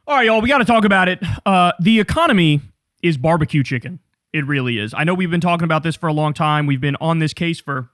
All right, y'all, we got to talk about it. The economy is barbecue chicken. It really is. I know we've been talking about this for a long time. We've been on this case for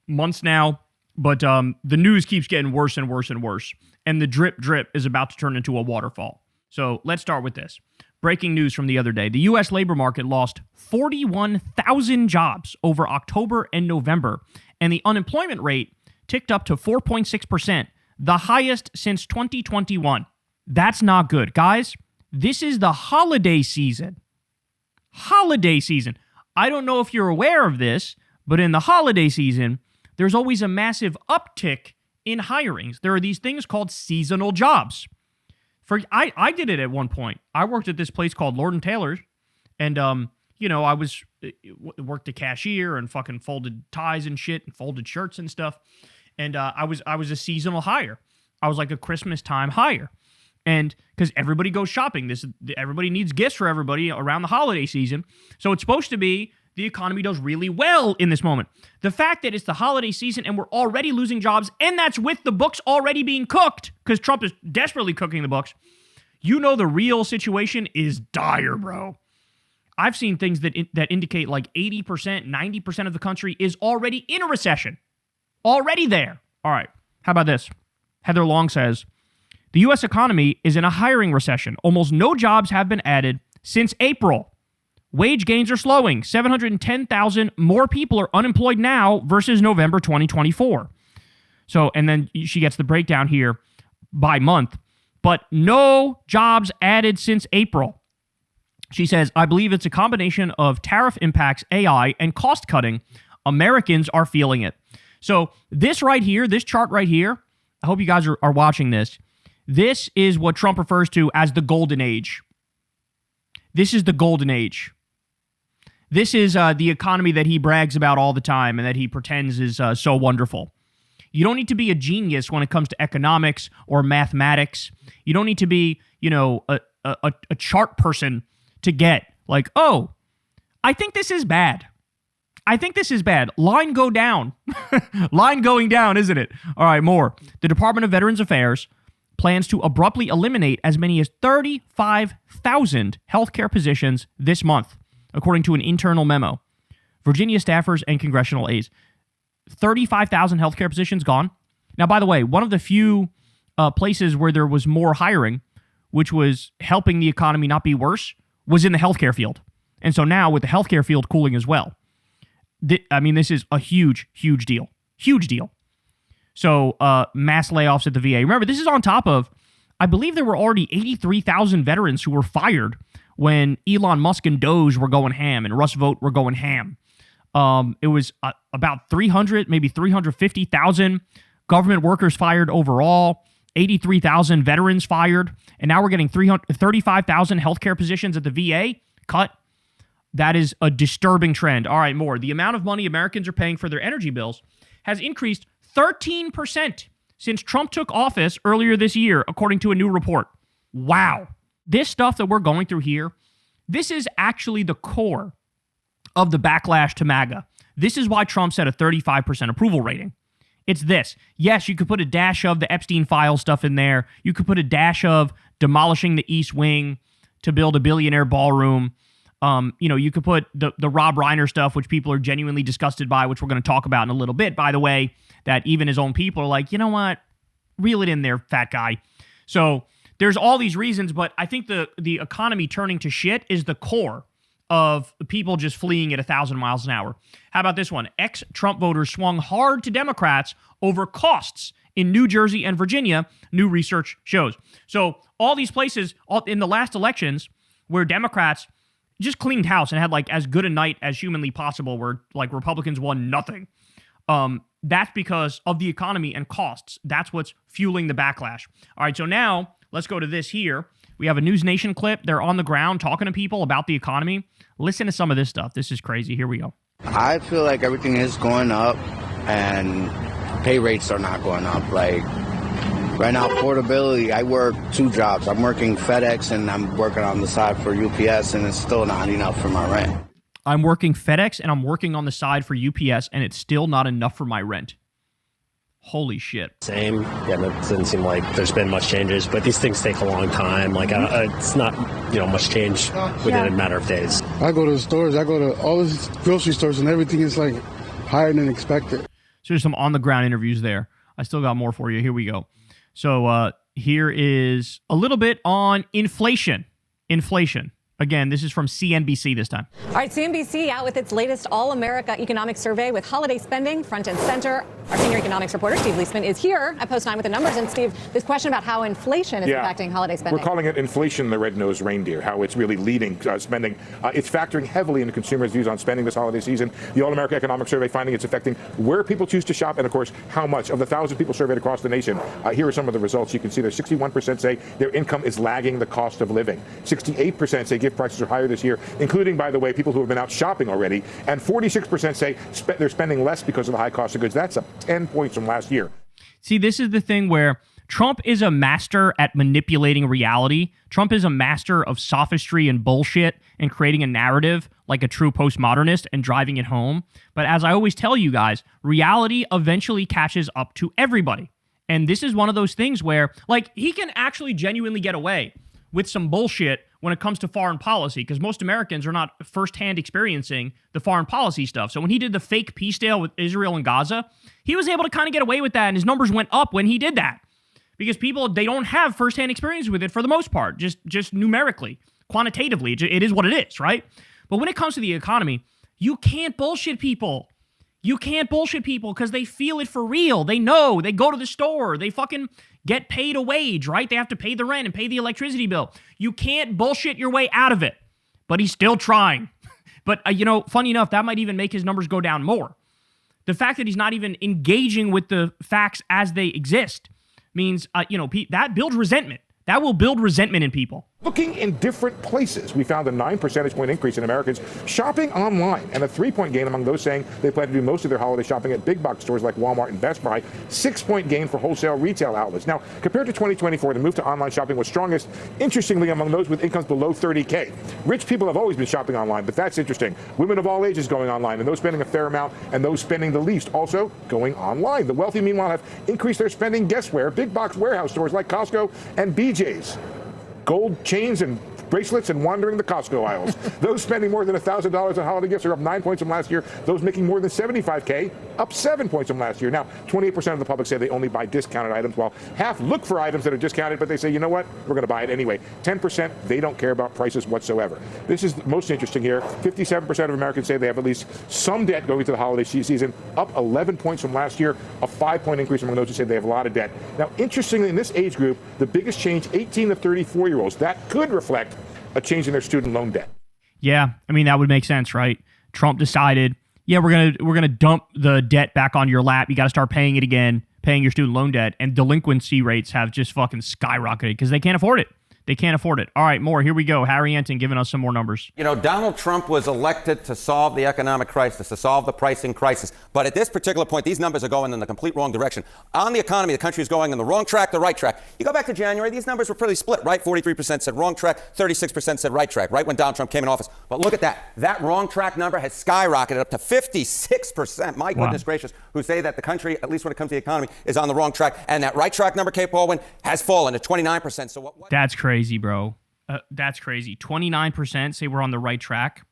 months now, but the news keeps getting worse and worse and worse, and the drip is about to turn into a waterfall. So let's start with this. Breaking news from the other day. The U.S. labor market lost 41,000 jobs over October and November, and the unemployment rate ticked up to 4.6%, the highest since 2021. That's not good. Guys, this is the holiday season. Holiday season. I don't know if you're aware of this, but in the holiday season, there's always a massive uptick in hirings. There are these things called seasonal jobs. I did it at one point. I worked at this place called Lord & Taylor's, and, I worked a cashier and fucking folded ties and shit and folded shirts and stuff, and I was a seasonal hire. I was like a Christmas time hire. And because everybody goes shopping, everybody needs gifts for everybody around the holiday season. So it's supposed to be the economy does really well in this moment. The fact that it's the holiday season and we're already losing jobs, and that's with the books already being cooked, because Trump is desperately cooking the books, the real situation is dire, bro. I've seen things that indicate like 80%, 90% of the country is already in a recession. Already there. All right, how about this? Heather Long says, the U.S. economy is in a hiring recession. Almost no jobs have been added since April. Wage gains are slowing. 710,000 more people are unemployed now versus November 2024. So, and then she gets the breakdown here by month. But no jobs added since April. She says, I believe it's a combination of tariff impacts, AI, and cost cutting. Americans are feeling it. So this right here, this chart right here, I hope you guys are watching this. This is what Trump refers to as the golden age. This is the golden age. This is the economy that he brags about all the time and that he pretends is so wonderful. You don't need to be a genius when it comes to economics or mathematics. You don't need to be, a chart person to get like, oh, I think this is bad. I think this is bad. Line go down. Line going down, isn't it? All right, more. The Department of Veterans Affairs plans to abruptly eliminate as many as 35,000 healthcare positions this month, according to an internal memo. Virginia staffers and congressional aides. 35,000 healthcare positions gone. Now, by the way, one of the few places where there was more hiring, which was helping the economy not be worse, was in the healthcare field. And so now with the healthcare field cooling as well, this is a huge, huge deal. Huge deal. So mass layoffs at the VA. Remember, this is on top of, I believe there were already 83,000 veterans who were fired when Elon Musk and Doge were going ham and Russ Vogt were going ham. It was about 300, maybe 350,000 government workers fired overall, 83,000 veterans fired, and now we're getting 35,000 healthcare positions at the VA cut. That is a disturbing trend. All right, more. The amount of money Americans are paying for their energy bills has increased 13% since Trump took office earlier this year, according to a new report. Wow. This stuff that we're going through here, this is actually the core of the backlash to MAGA. This is why Trump set a 35% approval rating. It's this. Yes, you could put a dash of the Epstein file stuff in there. You could put a dash of demolishing the East Wing to build a billionaire ballroom. You could put the Rob Reiner stuff, which people are genuinely disgusted by, which we're going to talk about in a little bit, by the way, that even his own people are like, you know what? Reel it in there, fat guy. So there's all these reasons, but I think the economy turning to shit is the core of people just fleeing at 1,000 miles an hour. How about this one? Ex-Trump voters swung hard to Democrats over costs in New Jersey and Virginia, new research shows. So all these places in the last elections where Democrats just cleaned house and had like as good a night as humanly possible, where like Republicans won nothing. That's because of the economy and costs. That's what's fueling the backlash. All right, so now let's go to this here. We have a News Nation clip. They're on the ground talking to people about the economy. Listen to some of this stuff. This is crazy. Here we go. I feel like everything is going up and pay rates are not going up. Like right now, affordability, I work 2 jobs. I'm working FedEx and I'm working on the side for UPS, and it's still not enough for my rent. I'm working FedEx and I'm working on the side for UPS, and it's still not enough for my rent. Holy shit. Same. Yeah, it doesn't seem like there's been much changes, but these things take a long time. Like, it's not, much change within a matter of days. I go to the stores. I go to all these grocery stores, and everything is, like, higher than expected. So there's some on-the-ground interviews there. I still got more for you. Here we go. So here is a little bit on inflation. Inflation. Again, this is from CNBC this time. All right, CNBC out with its latest All-America Economic Survey with holiday spending front and center. Our senior economics reporter, Steve Leisman, is here at Post 9 with the numbers. And Steve, this question about how inflation is impacting holiday spending. We're calling it inflation, the red-nosed reindeer, how it's really leading spending. It's factoring heavily into consumers' views on spending this holiday season. The All-America Economic Survey finding it's affecting where people choose to shop and, of course, how much. Of the 1,000 people surveyed across the nation, here are some of the results. You can see there 61% say their income is lagging the cost of living. 68% say gift prices are higher this year, including, by the way, people who have been out shopping already. And 46% say they're spending less because of the high cost of goods. That's up 10 points from last year. See, this is the thing where Trump is a master at manipulating reality. Trump is a master of sophistry and bullshit and creating a narrative like a true postmodernist and driving it home. But as I always tell you guys, reality eventually catches up to everybody. And this is one of those things where, like, he can actually genuinely get away with some bullshit when it comes to foreign policy, because most Americans are not firsthand experiencing the foreign policy stuff. So when he did the fake peace deal with Israel and Gaza, he was able to kind of get away with that, and his numbers went up when he did that. Because people, they don't have firsthand experience with it for the most part, just numerically, quantitatively. It is what it is, right? But when it comes to the economy, you can't bullshit people. You can't bullshit people because they feel it for real. They know. They go to the store. They fucking get paid a wage, right? They have to pay the rent and pay the electricity bill. You can't bullshit your way out of it. But he's still trying. But, funny enough, that might even make his numbers go down more. The fact that he's not even engaging with the facts as they exist means, that builds resentment. That will build resentment in people. Looking in different places, we found a 9 percentage point increase in Americans shopping online and a 3-point gain among those saying they plan to do most of their holiday shopping at big box stores like Walmart and Best Buy. 6-point gain for wholesale retail outlets. Now, compared to 2024, the move to online shopping was strongest, interestingly, among those with incomes below $30K. Rich people have always been shopping online, but that's interesting. Women of all ages going online, and those spending a fair amount, and those spending the least also going online. The wealthy, meanwhile, have increased their spending, guess where? Big box warehouse stores like Costco and BJ's. Gold chains and bracelets and wandering the Costco aisles. Those spending more than $1,000 on holiday gifts are up 9 points from last year. Those making more than $75K, up 7 points from last year. Now, 28% of the public say they only buy discounted items, while half look for items that are discounted, but they say, you know what, we're going to buy it anyway. 10%, they don't care about prices whatsoever. This is most interesting here. 57% of Americans say they have at least some debt going into the holiday season, up 11 points from last year, a 5-point increase among those who say they have a lot of debt. Now, interestingly, in this age group, the biggest change, 18 to 34-year-olds. That could reflect a change in their student loan debt. Yeah, I mean, that would make sense, right? Trump decided, yeah, we're gonna dump the debt back onto your lap. You got to start paying it again, paying your student loan debt, and delinquency rates have just fucking skyrocketed because they can't afford it. They can't afford it. All right, more. Here we go. Harry Enton giving us some more numbers. Donald Trump was elected to solve the economic crisis, to solve the pricing crisis. But at this particular point, these numbers are going in the complete wrong direction. On the economy, the country is going in the wrong track, the right track. You go back to January, these numbers were pretty split, right? 43% said wrong track, 36% said right track, right when Donald Trump came in office. But look at that. That wrong track number has skyrocketed up to 56%. My goodness gracious, who say that the country, at least when it comes to the economy, is on the wrong track. And that right track number, Kate Baldwin, has fallen to 29%. So what? That's crazy, bro. That's crazy. 29% say we're on the right track.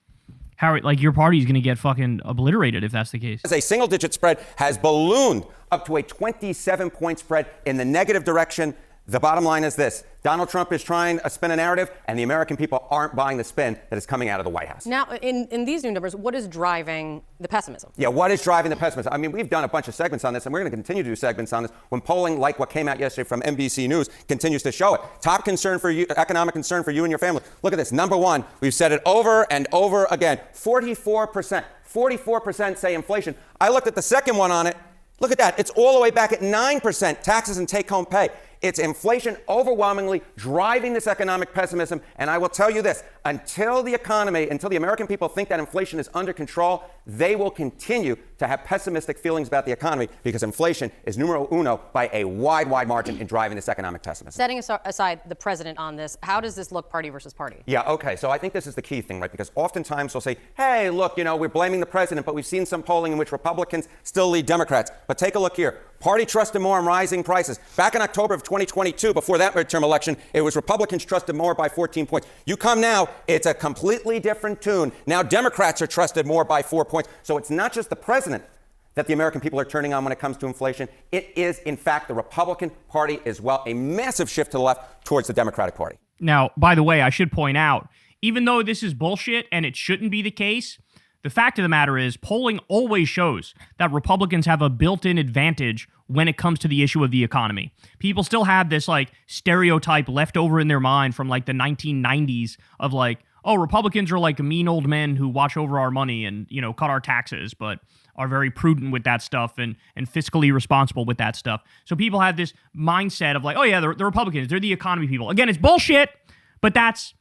Harry, like, your party's going to get fucking obliterated if that's the case. A single-digit spread has ballooned up to a 27-point spread in the negative direction. The bottom line is this. Donald Trump is trying to spin a narrative, and the American people aren't buying the spin that is coming out of the White House. Now, in these new numbers, what is driving the pessimism? Yeah, what is driving the pessimism? I mean, we've done a bunch of segments on this, and we're going to continue to do segments on this when polling, like what came out yesterday from NBC News, continues to show it. Top concern for you, economic concern for you and your family. Look at this. Number one, we've said it over and over again. 44% say inflation. I looked at the second one on it. Look at that. It's all the way back at 9%, taxes and take-home pay. It's inflation overwhelmingly driving this economic pessimism. And I will tell you this, until the American people think that inflation is under control, they will continue to have pessimistic feelings about the economy because inflation is numero uno by a wide, wide margin in driving this economic pessimism. Setting aside the president on this, how does this look party versus party? Yeah, okay. So I think this is the key thing, right? Because oftentimes we'll say, hey, look, we're blaming the president, but we've seen some polling in which Republicans still lead Democrats. But take a look here. Party trusted more in rising prices. Back in October of 2022, before that midterm election, it was Republicans trusted more by 14 points. You come now, it's a completely different tune. Now Democrats are trusted more by 4 points. So it's not just the president that the American people are turning on when it comes to inflation. It is, in fact, the Republican Party as well. A massive shift to the left towards the Democratic Party. Now, by the way, I should point out, even though this is bullshit and it shouldn't be the case, the fact of the matter is polling always shows that Republicans have a built-in advantage when it comes to the issue of the economy. People still have this stereotype left over in their mind from the 1990s of oh, Republicans are like mean old men who watch over our money and, cut our taxes, but are very prudent with that stuff and fiscally responsible with that stuff. So people have this mindset of oh yeah, the Republicans, they're the economy people. Again, it's bullshit, but that's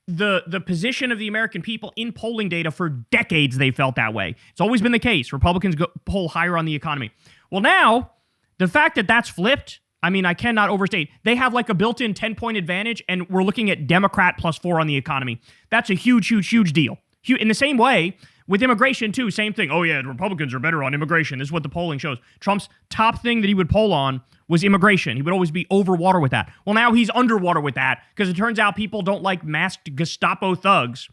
the position of the American people in polling data. For decades, they felt that way. It's always been the case. Republicans poll higher on the economy. Well, now, the fact that that's flipped, I cannot overstate. They have a built-in 10-point advantage, and we're looking at Democrat +4 on the economy. That's a huge, huge, huge deal. In the same way, with immigration, too, same thing. Oh, yeah, the Republicans are better on immigration. This is what the polling shows. Trump's top thing that he would poll on was immigration. He would always be over water with that. Well, now he's underwater with that because it turns out people don't like masked Gestapo thugs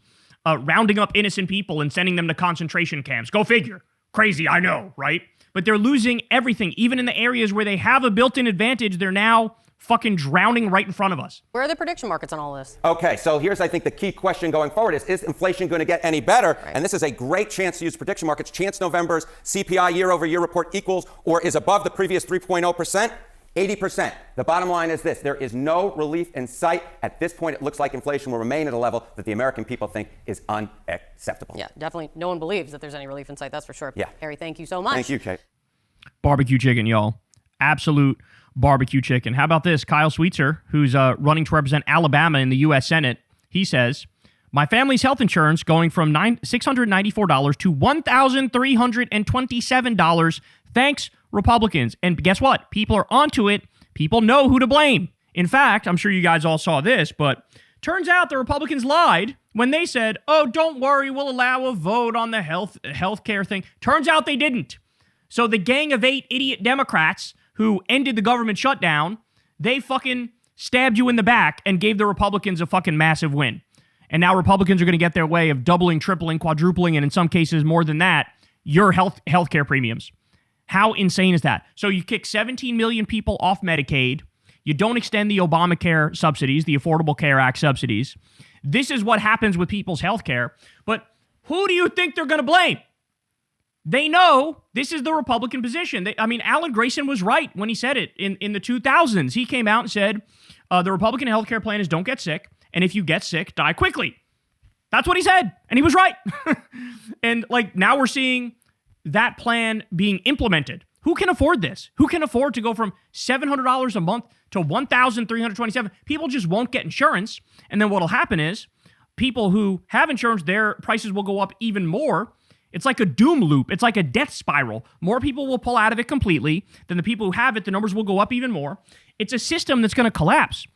rounding up innocent people and sending them to concentration camps. Go figure. Crazy, I know, right? But they're losing everything. Even in the areas where they have a built-in advantage, they're now fucking drowning right in front of us. Where are the prediction markets on all this? Okay, so here's, I think, the key question going forward is inflation going to get any better? Right. And this is a great chance to use prediction markets. Chance November's CPI year-over-year report equals or is above the previous 3.0%. 80%. The bottom line is this. There is no relief in sight. At this point, it looks like inflation will remain at a level that the American people think is unacceptable. Yeah, definitely. No one believes that there's any relief in sight. That's for sure. Yeah. Harry, thank you so much. Thank you, Kate. Barbecue chicken, y'all. Absolute barbecue chicken. How about this? Kyle Sweetser, who's running to represent Alabama in the U.S. Senate, he says, my family's health insurance going from $694 to $1,327. Thanks, Republicans. And guess what? People are onto it. People know who to blame. In fact, I'm sure you guys all saw this, but turns out the Republicans lied when they said, oh, don't worry, we'll allow a vote on the health care thing. Turns out they didn't. So the gang of 8 idiot Democrats who ended the government shutdown, they fucking stabbed you in the back and gave the Republicans a fucking massive win. And now Republicans are going to get their way of doubling, tripling, quadrupling, and in some cases more than that, your health care premiums. How insane is that? So you kick 17 million people off Medicaid. You don't extend the Obamacare subsidies, the Affordable Care Act subsidies. This is what happens with people's health care. But who do you think they're going to blame? They know this is the Republican position. Alan Grayson was right when he said it in the 2000s. He came out and said, the Republican health care plan is don't get sick. And if you get sick, die quickly. That's what he said. And he was right. And now we're seeing that plan being implemented. Who can afford this? Who can afford to go from $700 a month to $1,327? People just won't get insurance. And then what'll happen is people who have insurance, their prices will go up even more. It's like a doom loop. It's like a death spiral. More people will pull out of it completely than the people who have it. The numbers will go up even more. It's a system that's going to collapse.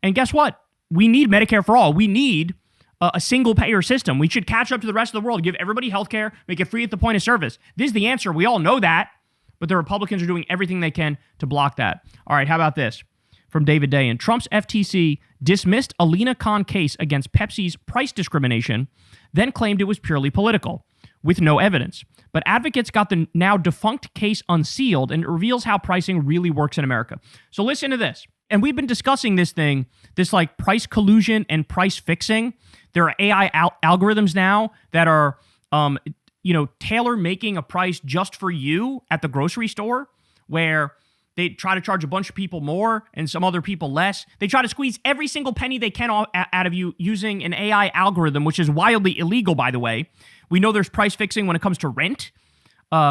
And guess what? We need Medicare for all. We need a single-payer system. We should catch up to the rest of the world, give everybody health care, make it free at the point of service. This is the answer. We all know that, but the Republicans are doing everything they can to block that. All right, how about this? From David Dayan. Trump's FTC dismissed Alina Khan case against Pepsi's price discrimination, then claimed it was purely political, with no evidence. But advocates got the now defunct case unsealed, and it reveals how pricing really works in America. So listen to this. And we've been discussing this thing, this price collusion and price fixing. There are AI algorithms now that are, tailor making a price just for you at the grocery store, where they try to charge a bunch of people more and some other people less. They try to squeeze every single penny they can out of you using an AI algorithm, which is wildly illegal, by the way. We know there's price fixing when it comes to rent.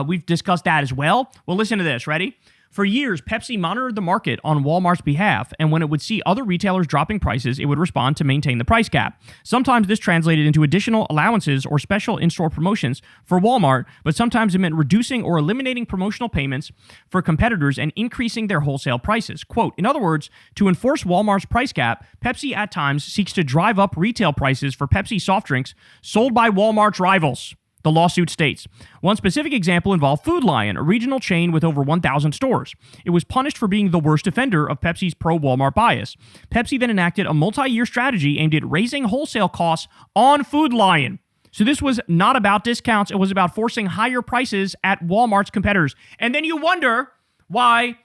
We've discussed that as well. Well, listen to this. Ready? For years, Pepsi monitored the market on Walmart's behalf, and when it would see other retailers dropping prices, it would respond to maintain the price cap. Sometimes this translated into additional allowances or special in-store promotions for Walmart, but sometimes it meant reducing or eliminating promotional payments for competitors and increasing their wholesale prices. Quote, in other words, to enforce Walmart's price cap, Pepsi at times seeks to drive up retail prices for Pepsi soft drinks sold by Walmart's rivals. The lawsuit states. One specific example involved Food Lion, a regional chain with over 1,000 stores. It was punished for being the worst offender of Pepsi's pro-Walmart bias. Pepsi then enacted a multi-year strategy aimed at raising wholesale costs on Food Lion. So this was not about discounts. It was about forcing higher prices at Walmart's competitors. And then you wonder why,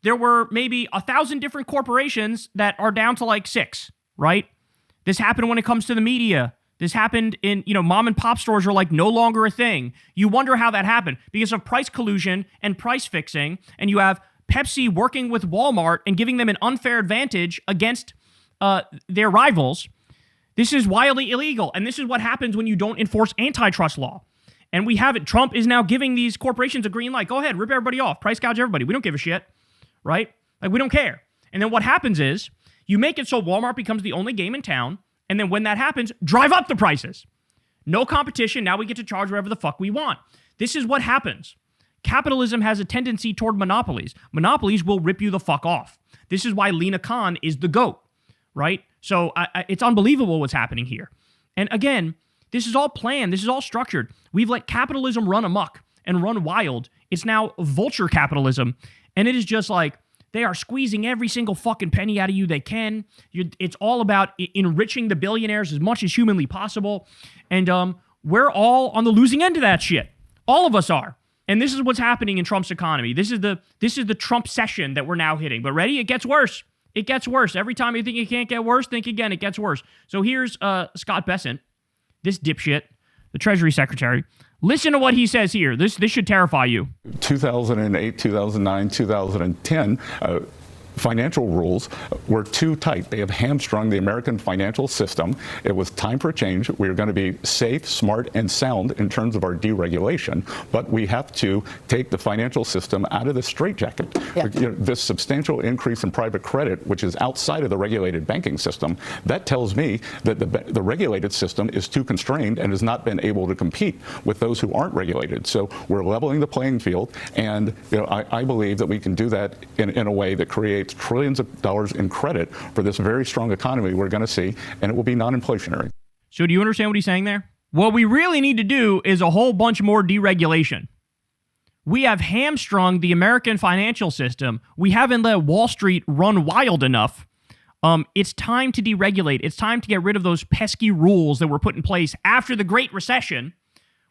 there were maybe 1,000 different corporations that are down to like 6, right? This happened when it comes to the media. This happened in, mom and pop stores are like no longer a thing. You wonder how that happened because of price collusion and price fixing. And you have Pepsi working with Walmart and giving them an unfair advantage against their rivals. This is wildly illegal. And this is what happens when you don't enforce antitrust law. And we have it. Trump is now giving these corporations a green light. Go ahead, rip everybody off. Price gouge everybody. We don't give a shit, right? Like, we don't care. And then what happens is you make it so Walmart becomes the only game in town. And then when that happens, drive up the prices. No competition. Now we get to charge whatever the fuck we want. This is what happens. Capitalism has a tendency toward monopolies. Monopolies will rip you the fuck off. This is why Lena Khan is the GOAT, right? So it's unbelievable what's happening here. And again, this is all planned. This is all structured. We've let capitalism run amok and run wild. It's now vulture capitalism. And it is just like, they are squeezing every single fucking penny out of you they can. It's all about enriching the billionaires as much as humanly possible. And we're all on the losing end of that shit. All of us are. And this is what's happening in Trump's economy. This is the Trumpcession that we're now hitting. But ready? It gets worse. It gets worse. Every time you think it can't get worse, think again, it gets worse. So here's Scott Bessent, this dipshit, the Treasury Secretary. Listen to what he says here. This should terrify you. 2008, 2009, 2010, financial rules were too tight. They have hamstrung the American financial system. It was time for a change. We are going to be safe, smart, and sound in terms of our deregulation, but we have to take the financial system out of the straitjacket. Yeah. This substantial increase in private credit, which is outside of the regulated banking system, that tells me that the regulated system is too constrained and has not been able to compete with those who aren't regulated. So we're leveling the playing field, and I believe that we can do that in a way that creates trillions of dollars in credit for this very strong economy we're going to see, and it will be non-inflationary. So do you understand what he's saying there? What we really need to do is a whole bunch more deregulation. We have hamstrung the American financial system. We haven't let Wall Street run wild enough. It's time to deregulate. It's time to get rid of those pesky rules that were put in place after the Great Recession,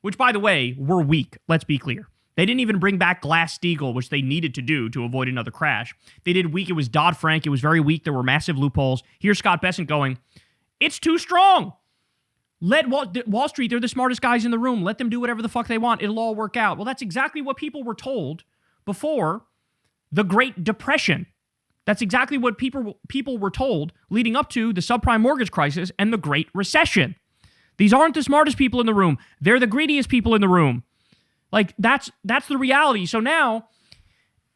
which, by the way, were weak. Let's be clear. They didn't even bring back Glass-Steagall, which they needed to do to avoid another crash. They did weak. It was Dodd-Frank. It was very weak. There were massive loopholes. Here's Scott Bessent going, it's too strong. Let Wall Street, they're the smartest guys in the room. Let them do whatever the fuck they want. It'll all work out. Well, that's exactly what people were told before the Great Depression. That's exactly what people were told leading up to the subprime mortgage crisis and the Great Recession. These aren't the smartest people in the room. They're the greediest people in the room. Like, that's the reality. So now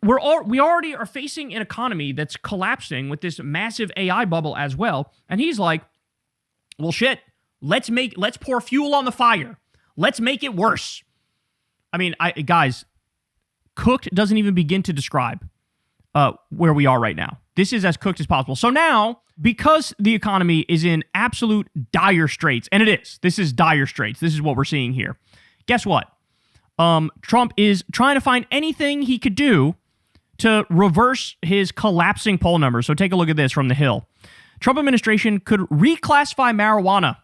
we already are facing an economy that's collapsing with this massive AI bubble as well. And he's like, well, shit, let's pour fuel on the fire. Let's make it worse. I mean, guys, cooked doesn't even begin to describe where we are right now. This is as cooked as possible. So now, because the economy is in absolute dire straits, and it is, this is dire straits. This is what we're seeing here. Guess what? Trump is trying to find anything he could do to reverse his collapsing poll numbers. So take a look at this from The Hill. Trump administration could reclassify marijuana.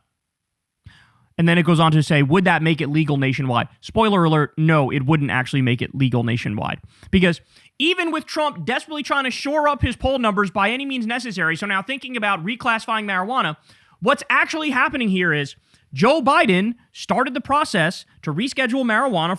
And then it goes on to say, would that make it legal nationwide? Spoiler alert, no, it wouldn't actually make it legal nationwide. Because even with Trump desperately trying to shore up his poll numbers by any means necessary, so now thinking about reclassifying marijuana, what's actually happening here is Joe Biden started the process to reschedule marijuana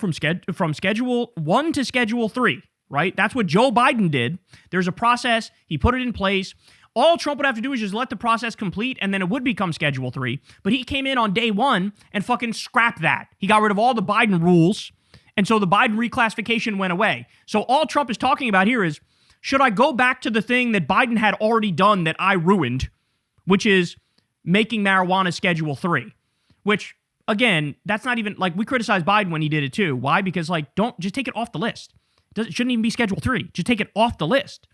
from Schedule 1 to Schedule 3, right? That's what Joe Biden did. There's a process. He put it in place. All Trump would have to do is just let the process complete, and then it would become Schedule 3. But he came in on day one and fucking scrapped that. He got rid of all the Biden rules And so the Biden reclassification went away. So all Trump is talking about here is, should I go back to the thing that Biden had already done that I ruined, which is making marijuana Schedule 3, which, again, that's not even, like, we criticized Biden when he did it too. Why? Because, like, just take it off the list. It shouldn't even be Schedule 3. Just take it off the list,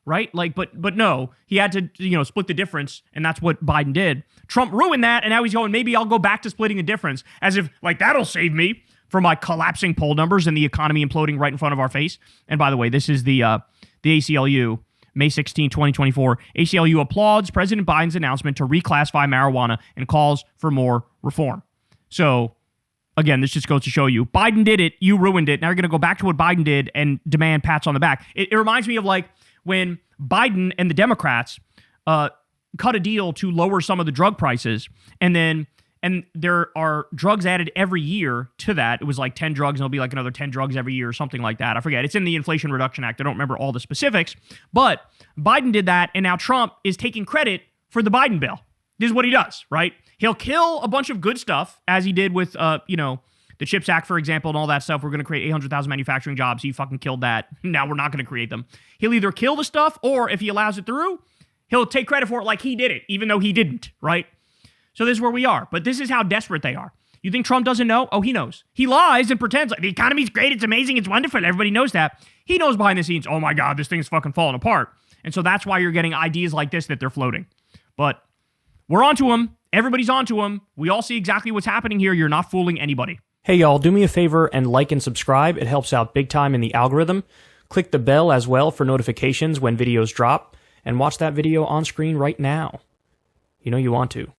right? Like, but no, he had to, split the difference, and that's what Biden did. Trump ruined that, and now he's going, maybe I'll go back to splitting the difference, as if, like, that'll save me from my collapsing poll numbers and the economy imploding right in front of our face. And by the way, this is the ACLU, May 16, 2024. ACLU applauds President Biden's announcement to reclassify marijuana and calls for more reform. So, again, this just goes to show you, Biden did it, you ruined it. Now you're going to go back to what Biden did and demand pats on the back. It reminds me of, like, when Biden and the Democrats cut a deal to lower some of the drug prices, and there are drugs added every year to that. It was like 10 drugs, and it'll be like another 10 drugs every year or something like that. I forget. It's in the Inflation Reduction Act. I don't remember all the specifics. But Biden did that, and now Trump is taking credit for the Biden bill. This is what he does, right? He'll kill a bunch of good stuff, as he did with, the CHIPS Act, for example, and all that stuff. We're going to create 800,000 manufacturing jobs. He fucking killed that. Now we're not going to create them. He'll either kill the stuff, or if he allows it through, he'll take credit for it like he did it, even though he didn't, right? So this is where we are. But this is how desperate they are. You think Trump doesn't know? Oh, he knows. He lies and pretends like the economy's great, it's amazing, it's wonderful. Everybody knows that. He knows behind the scenes, oh my God, this thing's fucking falling apart. And so that's why you're getting ideas like this that they're floating. But we're onto them. Everybody's onto them. We all see exactly what's happening here. You're not fooling anybody. Hey y'all, do me a favor and like and subscribe. It helps out big time in the algorithm. Click the bell as well for notifications when videos drop. And watch that video on screen right now. You know you want to.